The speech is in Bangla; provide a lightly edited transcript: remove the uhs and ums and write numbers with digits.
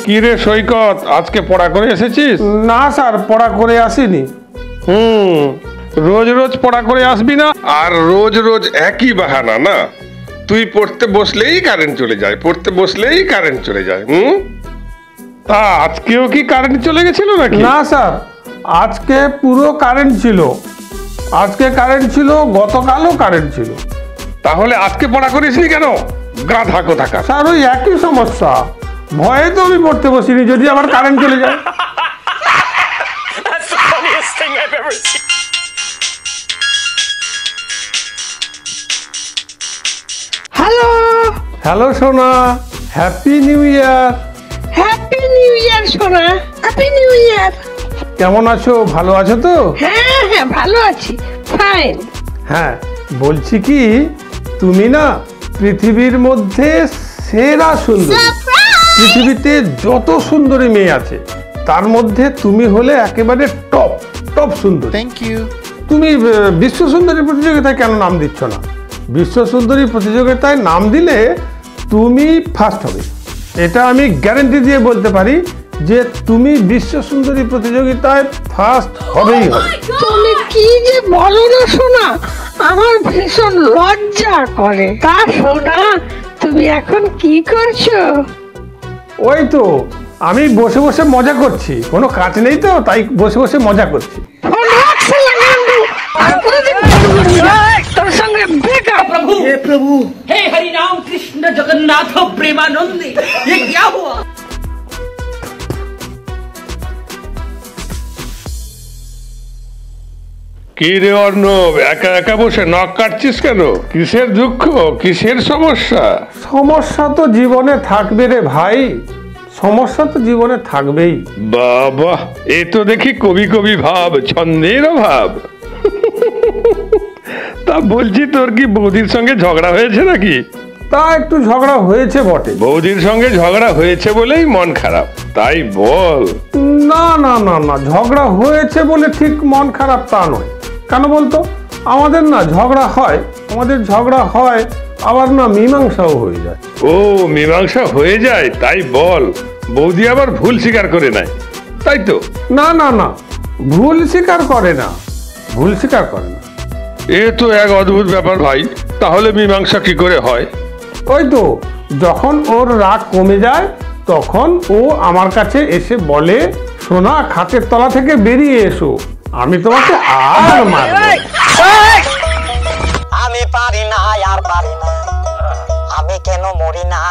কি রে সৈকত, আজকে পড়া করে এসেছিস? না স্যার, পড়া করে আসিনি। রোজ রোজ পড়া করে আসবি না, আর রোজ রোজ একই বাহানা না। তুই পড়তে বসলেই কারেন্ট চলে যায়, পড়তে বসলেই কারেন্ট চলে যায়। তা আজকেও কি কারেন্ট চলে গেছিল নাকি? না স্যার, আজকে পুরো কারেন্ট ছিল। আজকে কারেন্ট ছিল, গতকালও কারেন্ট ছিল। তাহলে আজকে পড়া করিসনি কেন, গাধা কোথাকার? স্যার ওই একই সমস্যা, ভয়ে তো আমি পড়তে বসিনি, যদি আবার কারেন্ট চলে যায়। হ্যালো হ্যালো সোনা, happy new year. Happy new year সোনা, হ্যাপি নিউ ইয়ার। কেমন আছো, ভালো আছো তো? হ্যাঁ হ্যাঁ ভালো আছি, ফাইন। হ্যাঁ, বলছি কি, তুমি না পৃথিবীর মধ্যে সেরা সুন্দরী। পৃথিবীতে যত সুন্দরী মেয়ে আছে তার মধ্যে তুমি হলে একেবারে টপ টপ সুন্দরী। Thank you. তুমি বিশ্ব সুন্দরী প্রতিযোগিতায় কেন নাম দিচ্ছ না? বিশ্ব সুন্দরী প্রতিযোগিতায় নাম দিলে তুমি ফার্স্ট হবে, এটা আমি গ্যারান্টি দিয়ে বলতে পারি যে তুমি বিশ্ব সুন্দরী প্রতিযোগিতায় ফার্স্ট হবেই হবে। তুমি কি যে বলো না সোনা, আমার ভীষণ লজ্জা করে। তা সোনা, তুমি এখন কি করছো? ওই তো আমি বসে বসে মজা করছি, কোনো কাজ নেই তো, তাই বসে বসে মজা করছি। ফোন রাখছে না গান্ডু, আর কোনোদিন তোর সঙ্গে ব্রেকআপ। हे प्रभु, हे हरि राम कृष्ण जगन्नाथ प्रेमानंदी, ये क्या हुआ? কি রে অর্ণব, একা একা বসে নখ কাটছিস কেন? কিসের দুঃখ, কিসের সমস্যা? সমস্যা তো জীবনে থাকবে রে ভাই, সমস্যা তো জীবনে থাকবেই। বাবা, এ তো দেখি কবি কবি ভাব, ছন্দের ভাব। তা বলছি, তোর কি বৌদির সঙ্গে ঝগড়া হয়েছে নাকি? তা একটু ঝগড়া হয়েছে বটে। বৌদির সঙ্গে ঝগড়া হয়েছে বলেই মন খারাপ, তাই বল? না না না না, ঝগড়া হয়েছে বলে ঠিক মন খারাপ তা নয়। কেন বলতো, আমাদের না ঝগড়া হয়, আমাদের ঝগড়া হয় আবার না মীমাংসাও হয়ে যায়। ও, মীমাংসা হয়ে যায়, তাই বল? বৌদি আবার ভুল স্বীকার করে নেয়, তাই তো? না না না, ভুল স্বীকার করে না, ভুল স্বীকার করে না। এ তো এক অদ্ভুত ব্যাপার ভাই, তাহলে মীমাংসা কি করে হয়? ওই তো যখন ওর রাগ কমে যায় তখন ও আমার কাছে এসে বলে, সোনা খাটের তলা থেকে বেরিয়ে এসো, আমি তোমাকে আর মারবো না। আমি পারি না আর পারি না, আমি কেন মরি না।